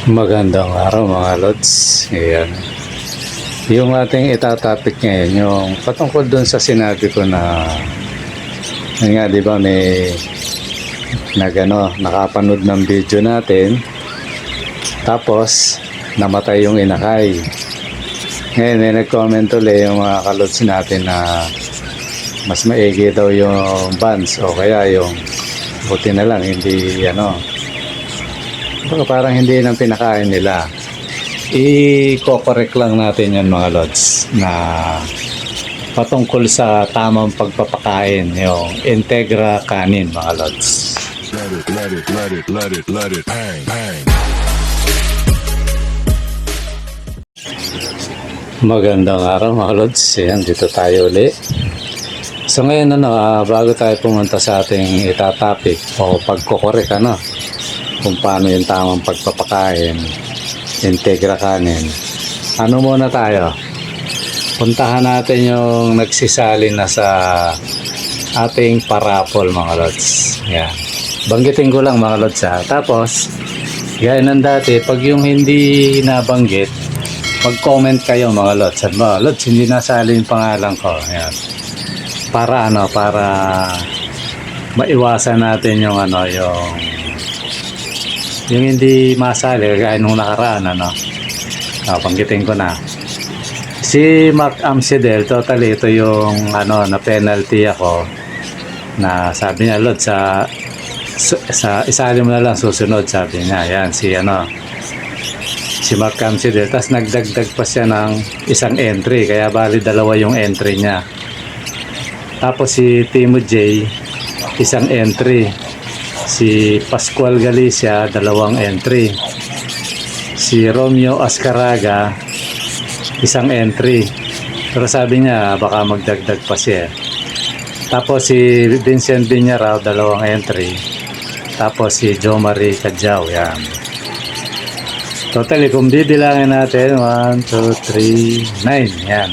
Magandang araw mga lods. Ayan. Yung ating itatopic ngayon, yung patungkol dun sa sinabi ko na yun nga, di ba may nakapanood ng video natin tapos namatay yung inakay. Ngayon may nag-comment ulit yung mga kalods natin na mas maigi daw yung buns o kaya yung buti na lang hindi parang hindi nang pinakain nila. I-correct lang natin yan mga lods na patungkol sa tamang pagpapakain, yung integra kanin mga lods. Let it bang, bang. Magandang araw mga lods. Yan, dito tayo uli. So ngayon bago tayo pumunta sa ating itatopic o pagkokorek kung paano yung tamang pagpapakain, integra kanin. Muna tayo? Puntahan natin yung nagsisali na sa ating parapol mga lods. Yan. Banggitin ko lang mga lods ha. Tapos, gaya ng dati, pag yung hindi nabanggit, mag-comment kayo mga lods. At mga lods, hindi nasali yung pangalan ko. Yan. Para maiwasan natin yung yung hindi masali kaya nung nakaraan banggitin ko na si Mark Amsidel. Totally ito yung na penalty ako na sabi niya Lord sa isali mo na lang susunod, sabi niya. Yan si Mark Amsidel. Tapos nagdagdag pa siya ng isang entry kaya bali dalawa yung entry niya. Tapos si Timo J isang entry, si Pascual Galicia dalawang entry, si Romeo Ascaraga isang entry, pero sabi niya baka magdagdag pa siya. Tapos si Vincent Viñarao dalawang entry, tapos si Jo Marie Cadjao. Yan. Totally kung bibilangin natin 1, 2, 3, 9. Yan,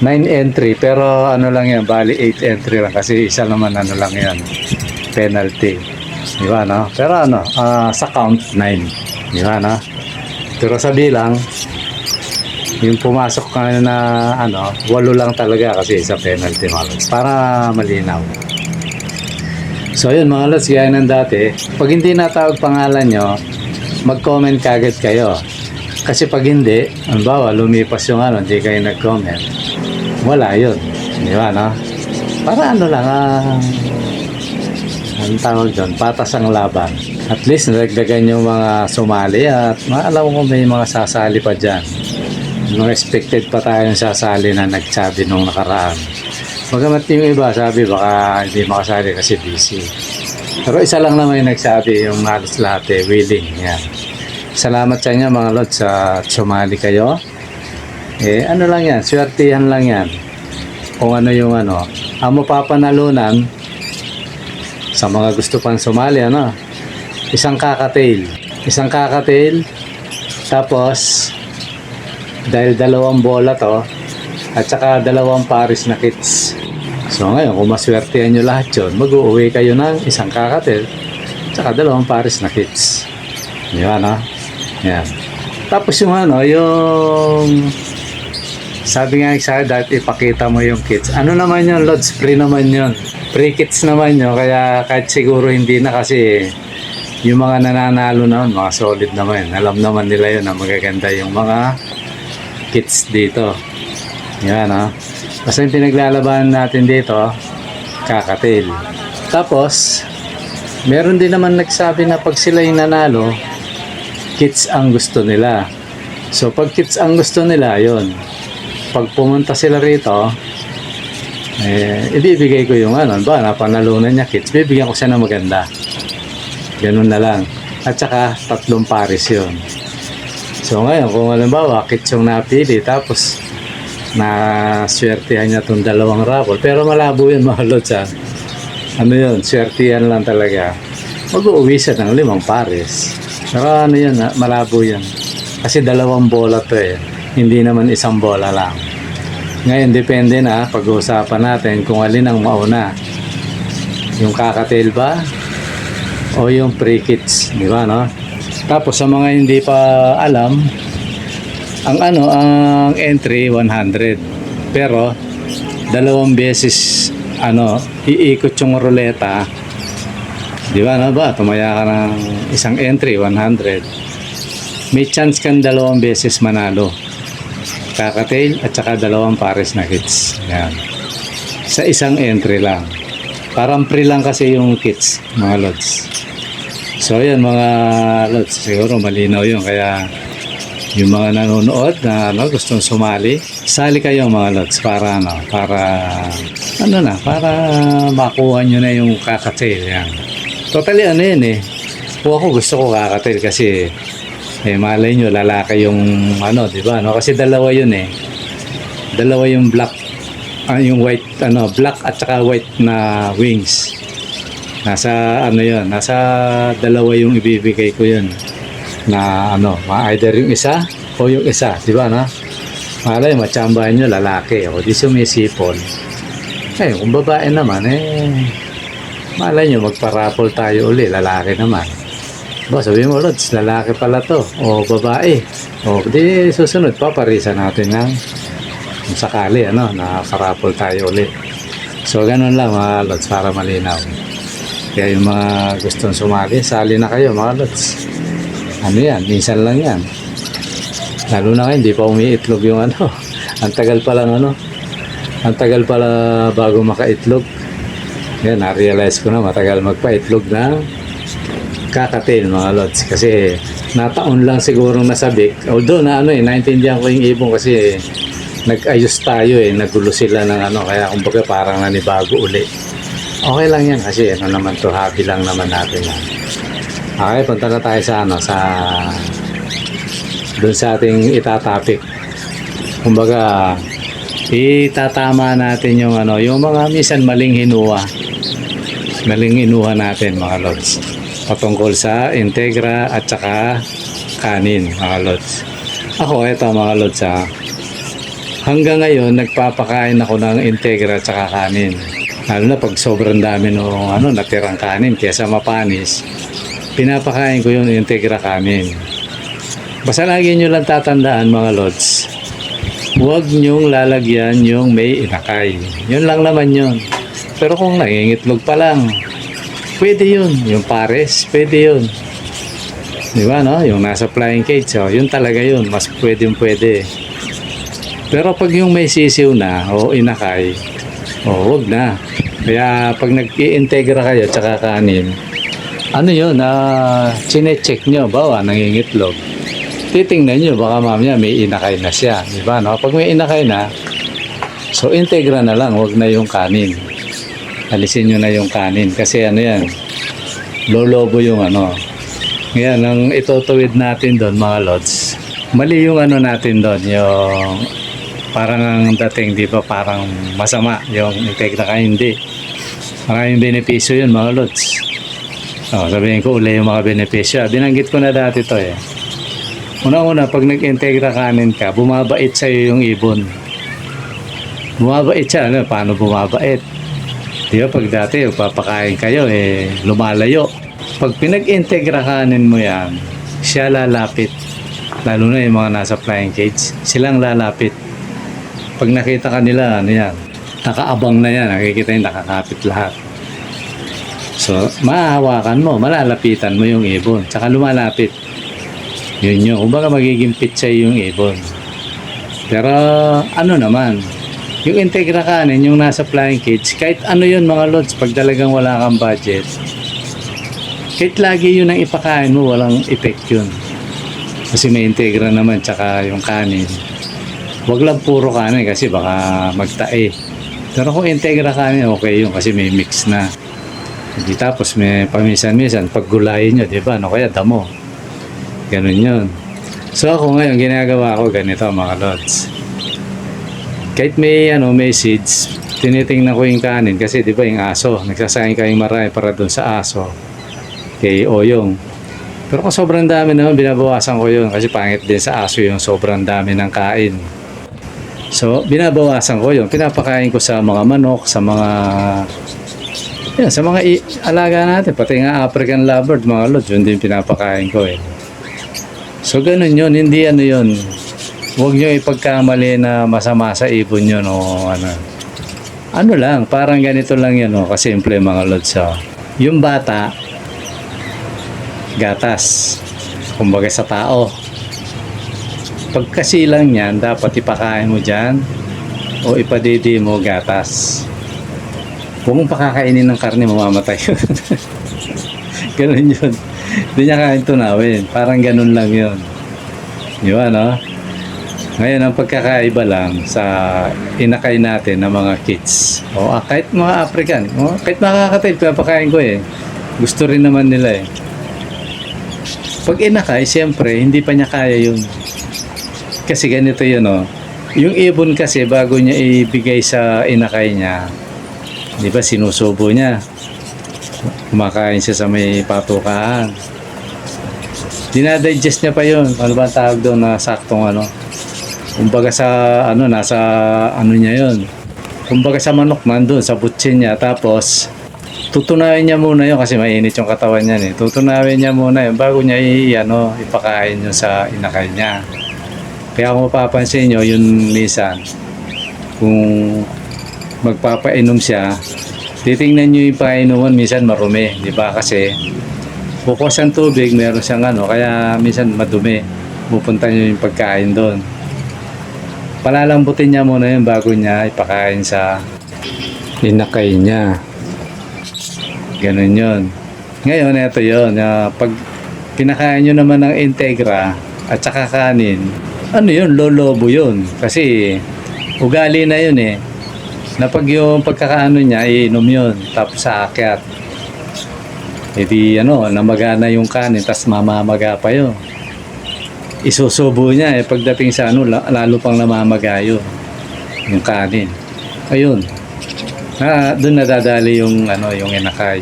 9 entry, pero lang yan, bali 8 entry lang kasi isa naman lang yan, penalty, di ba pero sa count 9, di ba pero sa bilang yung pumasok na 8 lang talaga kasi isa penalty mga lods, para malinaw. So yun mga lods, gaya ng dati, pag hindi natawag pangalan nyo, mag-comment kagad kayo, kasi pag hindi, halimbawa lumipas yung hindi kayo nag-comment, wala yun, di ba para ang tawag doon, patas ang laban. At least nagdagan yung mga sumali at alam ko may mga sasali pa dyan. Mga expected pa tayong sasali na nagsabi nung nakaraan. Magamat yung iba sabi baka hindi makasali kasi busy. Pero isa lang naman yung nagsabi, yung halos lahat willing. Yan. Salamat sa inyo mga lods sa sumali kayo. Lang yan, swertihan lang yan. Kung yung ang mapapanalunan sa mga gusto pang sumali, isang kakatail, tapos dahil dalawang bola to at saka dalawang pares na kits. So ngayon kung maswertihan nyo lahat yun, mag-uwi kayo ng isang kakatail at saka dalawang pares na kits. Yan yan. Tapos yung yung sabi nga sa dati, ipakita mo yung kits. Naman yun, Lods? Free naman yun. Free kits naman yun. Kaya kahit siguro hindi na kasi yung mga nananalo naman, mga solid naman. Alam naman nila yun na magaganda yung mga kits dito. Yan Kasi yung pinaglalaban natin dito, kakatail. Tapos, meron din naman nagsabi na pag sila yung nanalo, kits ang gusto nila. So pag kits ang gusto nila, yun. Pag pumunta sila rito, ibibigay ko yung napanalunan niya kits, bibigyan ko siya ng maganda. Ganun na lang. At saka 3 pares yun. So ngayon, kung halimbawa kits yung napili, tapos naswertihan niya itong 2 raffle, pero malabo yun mga lods yun, swertihan lang talaga, mag-uuwi siya ng 5 pares. Pero yun, malabo yun. Kasi 2 bola to hindi naman 1 bola lang. Ngayon, depende na, pag-uusapan natin kung alin ang mauna. Yung kakatail ba o yung pre-kits, di ba Tapos sa mga hindi pa alam, ang entry 100. Pero dalawang beses iikot yung ruleta. Di ba na ba? Tumaya ka ng isang entry 100. May chance kang dalawang beses manalo. Kakatail at saka dalawang pares na hits. Yan. Sa isang entry lang. Parang free lang kasi yung kits, mga lods. So yan mga lods, siguro malinaw yun. Kaya yung mga nanonood na gustong sumali, sali kayo mga lods para para makuha nyo na yung kakatail. Yan. Totally yan eh. Kung ako gusto ko kakatail kasi malay nyo lalaki yung di ba? Kasi dalawa yun eh. Dalawa yung black yung white black at saka white na wings. Nasa nasa dalawa yung ibibigay ko yun. Na either yung isa o yung isa, di ba na? Malay matsambahan nyo lalaki o di sumisipol. Kung babae naman malay nyo magparapol tayo uli, lalaki naman. Ba, sabihin mo, Lods, lalaki pala to o babae. O di susunod paparisa natin ng kung sakali nakakarapol tayo ulit. So ganun lang mga Lods para malinaw. Kaya yung mga gustong sumali, sali na kayo mga Lods. Yan, minsan lang yan. Lalo na kayo, hindi pa umiitlog yung ang tagal pa lang ang tagal pala bago makaitlog. Yan, na-realize ko na matagal magpaitlog ng kakatail mga Lods. Kasi nataon lang siguro nasabik. Although naintindihan ko yung ibon kasi nag-ayos tayo nagulo sila ng kaya kumbaga parang nanibago uli. Okay lang yan kasi naman to, hobby lang naman natin yan. Okay, punta na tayo sa dun sa ating itatapik. Kumbaga itatama natin yung yung mga minsan maling hinuha natin mga Lods patungkol sa Integra at saka kanin mga Lods. Ako eto mga Lods hanggang ngayon nagpapakain ako ng Integra at saka kanin. Lalo na pag sobrang dami nung natirang kanin kaysa mapanis, pinapakain ko yung Integra kanin. Basta lagi nyo lang tatandaan mga Lods, huwag nyong lalagyan yung may inakay. Yun lang naman yun. Pero kung nangingitlog pa lang, pwede yun. Yung pares, pwede yun. Di ba yung nasa flying cage, yun talaga yun. Mas pwede. Pero pag yung may sisiw na o inakay, huwag na. Kaya pag nag-i-integra kayo tsaka kanin, yun, chine-check nyo, bawa nangingitlog. Titingnan nyo, baka mamaya may inakay na siya. Diba, Pag may inakay na, so integra na lang, huwag na yung kanin. Alisin nyo na yung kanin. Kasi yan, lolobo yung Ngayon, ang itutuwid natin doon mga Lods, mali yung natin doon, yung parang ang dating, di ba, parang masama yung integra ka, hindi. Maraming benepisyo yun mga Lods. Sabihin ko uli yung mga benepisyo. Binanggit ko na dati to Una-una, pag nag-integra kanin ka, bumabait sa'yo yung ibon. Bumabait siya. Paano bumabait? Di ba, pag dati papakain kayo, lumalayo. Pag pinag-integra kanin mo yan, siya lalapit. Lalo na yung mga nasa flying cage, silang lalapit. Pag nakita ka nila, yan, nakaabang na yan, nakikita yung nakakapit lahat. So, mahahawakan mo, malalapitan mo yung ibon, tsaka lumalapit. Yun yung, kumbaga magiging pitsay yung ibon. Pero, naman, yung integra kanin, yung nasa flying cage, kahit yun mga Lods, pag talagang wala kang budget, kahit lagi yun ang ipakain mo, walang effect yun. Kasi may integra naman, tsaka yung kanin. Huwag lang puro kanin kasi baka magtae. Pero kung integra kanin, okay yun kasi may mix na. Hindi tapos may paminsan-minsan, pag gulayin nyo, di ba? Kaya damo. Ganun yun. So ako ngayon, ginagawa ko ganito mga Lods. Kahit may seeds, tinitingnan ko yung kanin kasi di ba yung aso, nagsasayang kayong marami para dun sa aso. Kay Oyong. Pero kung sobrang dami naman, binabawasan ko yun kasi pangit din sa aso yung sobrang dami ng kain. So, binabawasan ko yun. Pinapakain ko sa mga manok, sa mga alaga natin. Pati nga African lovebird, mga Lods, yun din pinapakain ko So ganun yun, hindi ano yun. Huwag nyo ipagkamali na masama sa ibon yun o ano. Ano lang, parang ganito lang yun o, kasimple mga lods. So, yung bata, gatas, kumbaga sa tao. Pagkasilang yan, dapat ipakain mo dyan o ipadidi mo gatas. Huwag mong pakakainin ng karne, mamamatay yun. Ganun yun. Hindi niya kain tunawin. Parang ganun lang yun. Yun, ano? Ngayon, ang pagkakaiba lang sa inakay natin ng mga kids. O kahit mga African. O, kahit mga kakatid, pinapakain ko eh. Gusto rin naman nila eh. Pag inakay, siyempre, hindi pa niya kaya yun. Kasi ganito yun, o. Yung ibon kasi, bago niya ibigay sa inakay niya, di ba, sinusubo niya. Kumakain siya sa may patukaan. Dinadigest niya pa yun. Ano ba ang tawag doon na saktong ano? Kumbaga sa ano, nasa ano niya yun. Kumbaga sa manok nandun, sa butsin niya. Tapos, tutunawin niya muna yun kasi mainit yung katawan niya eh. Tutunawin niya muna yun bago niya ipakain yun sa inakay niya. Kaya kung mapapansin nyo, yun minsan, kung magpapainom siya, titingnan nyo yung painuman, minsan marumi, di ba? Kasi bukos ang tubig, meron siyang ano, kaya minsan madumi. Pupunta nyo yung pagkain doon. Palalambutin niya muna yun bago niya ipakain sa inakay niya. Ganun yun. Ngayon, ito yun. Pag pinakain nyo naman ng Integra at saka kanin, ano yun, lolobo yun. Kasi ugali na yun eh. Na pag yung pagkakaano niya, iinom yun. Tapos aakyat. E di ano, namagana yung kanin, tapos mamamaga pa yun. Isusubo niya eh. Pagdating sa ano, lalo pang namamagayo yung kanin. Ayun. Doon nadadali yung ano, yung inakay.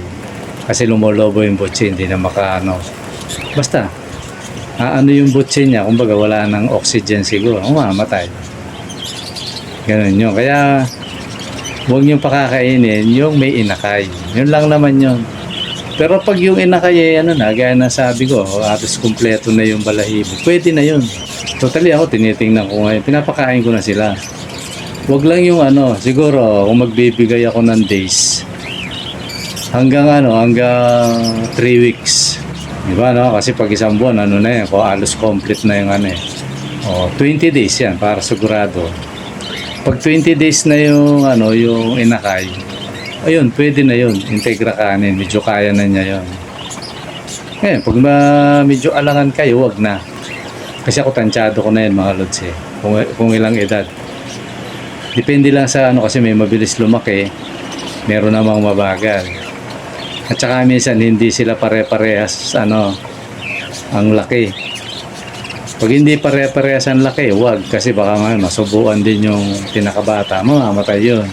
Kasi lumolobo yung butsi, hindi na makaano. Basta, ano yung butsi niya, kumbaga wala ng oxygen siguro, mamatay. Ganun yun. Kaya, huwag niyong pakakainin yung may inakay. Yun lang naman yun. Pero pag yung inakay, ano na, gaya na sabi ko, halos kumpleto na yung balahibo, pwede na yun. Totally ako, tinitingnan ko ngayon, pinapakain ko na sila. Huwag lang yung ano, siguro, kung magbibigay ako ng days, hanggang 3 weeks. Diba, no? Kasi pag isang buwan, ano na yan, halos complete na yung ano eh. O, 20 days yan, para sigurado. Pag 20 days na yung, ano, yung inakay, ayun, pwede na yun. Integra kanin, medyo kaya na niya yun. Ngayon, pag medyo alangan kayo, wag na. Kasi ako tansyado ko na yun, mga lods eh. Kung ilang edad. Depende lang sa ano, kasi may mabilis lumaki, meron namang mabagal. At saka minsan hindi sila pare-parehas ano, ang laki. Pag hindi pare-parehas ang laki, wag, kasi baka nga masubuan din yung pinakabata, mamamatay yun.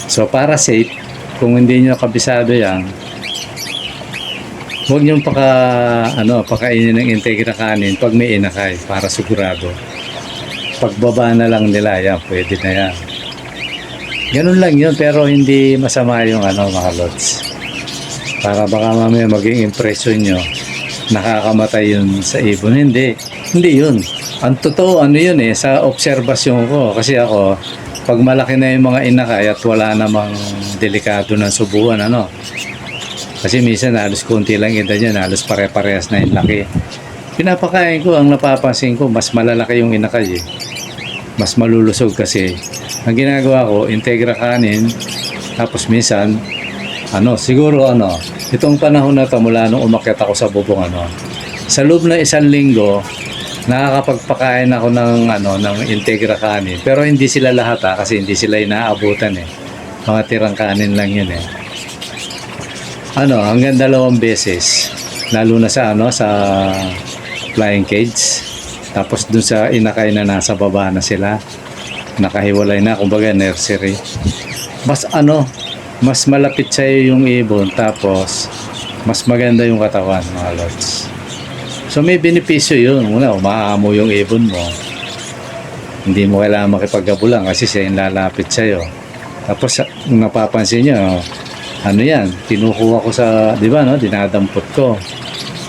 So para safe, kung hindi nyo kabisado yan, huwag nyo pakainin ng Integra kanin pag may inakay, para sigurado. Pagbaba na lang nila, yan, pwede na yan. Ganun lang yun, pero hindi masama yung ano, mga lods. Para baka mamaya maging impression nyo, nakakamatay yun sa ibon. Hindi yun. Ang totoo, ano yun eh, sa obserbasyon ko. Kasi ako, pag malaki na yung mga inakay at wala namang delikado ng subuan, ano. Kasi minsan, halos konti lang edad yan, halos pare-parehas na yung laki. Pinapakain ko, ang napapansin ko, mas malalaki yung inakay eh. Mas malulusog kasi. Ang ginagawa ko, Integra kanin, tapos minsan, siguro itong panahon na to mula nung umakyat ako sa bubong sa loob ng 1 linggo, nakakapagpakain ako ng Integra kanin. Pero hindi sila lahat kasi hindi sila inaabutan eh. Mga tirang kanin lang yun eh. Hanggang 2 beses. Lalo na sa flying cage. Tapos dun sa inakay na nasa baba na sila. Nakahiwalay na, kumbaga nursery. Mas malapit sa'yo yung ibon, tapos mas maganda yung katawan, mga lods. So may benepisyo yun. Una, umaamo yung ibon mo. Hindi mo kailangan makipagkabulan kasi siya yung lalapit sa'yo. Tapos napapansin nyo, yan, kinukuha ko sa, di ba, dinadampot ko.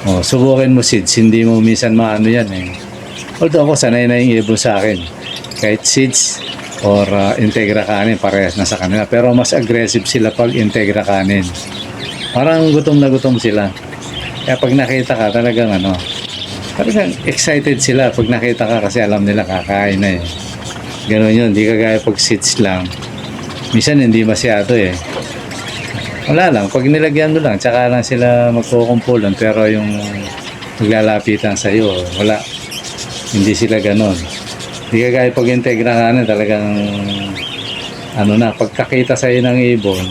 Oh, subukin mo seeds, hindi mo minsan maano yan eh. Although ako sanay na yung ibon sa akin. Kahit seeds or Integra kanin, parehas na sa kanila. Pero mas aggressive sila pag Integra kanin. Parang gutom na gutom sila. Kaya pag nakita ka talagang talagang excited sila pag nakita ka kasi alam nila kakain na eh. Ganun yun, di kagaya pag seeds lang. Minsan hindi masyado eh. Wala lang, pag nilagyan mo lang, tsaka lang sila magkukumpulan, pero yung maglalapitan sa'yo, wala. Hindi sila ganon. Hindi ka gaya pag Integra kanin, talagang pagkakita sa'yo ng ibon,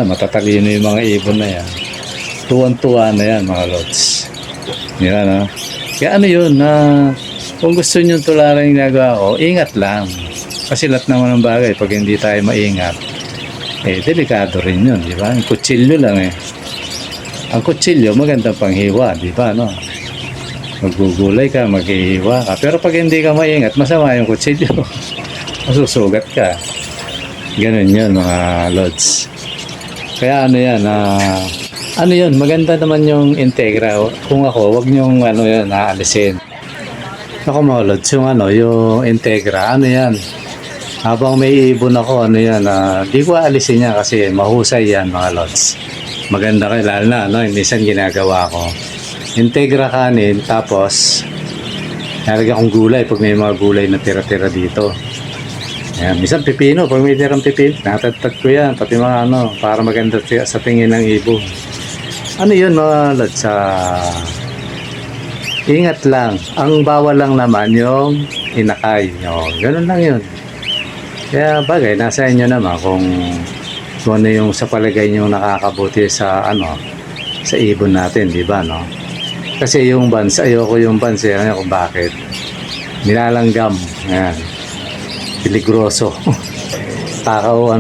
matatalino yung mga ibon na yan. Tuwan-tuwa na yan, mga lods. Yan, no? Kaya yun, kung gusto nyo tularan yung ginagawa ko, ingat lang. Kasi lahat naman ng bagay, pag hindi tayo maingat, delikado rin yun, di ba? Ang kutsilyo lang eh. Ang kutsilyo, magandang panghiwa, di ba, no? Maggugulay ka, maghihiwa ka. Pero pag hindi ka maingat, masama yung kutsilyo. Masusugat ka. Ganun yun, mga lods. Kaya yun, maganda naman yung Integra. Kung ako, wag nyong aalisin. Ako mga lods, yung Integra, yan. Habang may ibon ako, di ko aalisin niya kasi mahusay yan, mga lods. Maganda kayo, lalo na, minsan ginagawa ko. Integra kanin, tapos, nalagyan kong gulay pag may mga gulay na tira-tira dito. Ayan, minsan pipino, pag may tirang pipino, natagtag ko yan, pati mga para maganda sa tingin ng ibon. Yun, mga lods, ingat lang. Ang bawal lang naman yung inakay. Ganun lang yun. Kaya bagay, nasa inyo naman kung ano yung sa palagay nyo nakakabuti sa sa ibon natin, di ba, no? Kasi yung bans, ayoko yung bans, kung bakit. Nilalanggam, ayan. Peligroso. takaw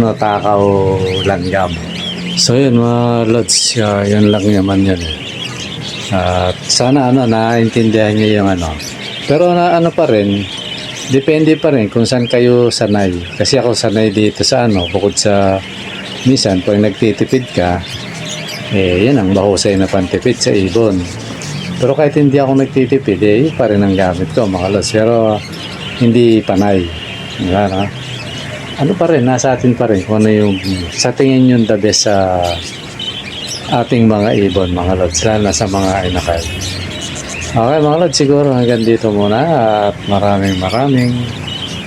langgam. So yun, mga lods, yun lang naman yun. At sana naintindihan nyo yung Pero pa rin, depende pa rin kung saan kayo sanay. Kasi ako sanay dito sa bukod sa minsan pag nagtitipid ka, yan ang mahusay na pantipid sa ibon. Pero kahit hindi ako nagtitipid, yun pa rin ang gamit ko, mga lods. Pero hindi panay. Diba, no? Pa rin, nasa atin pa rin kung yung sa tingin yung the best sa ating mga ibon, mga lods, lalo na sa mga inakay. Okay, mga lods, siguro hanggang dito muna at maraming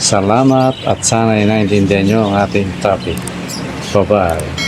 salamat at sana naintindihan nyo ang ating topic. Bye-bye.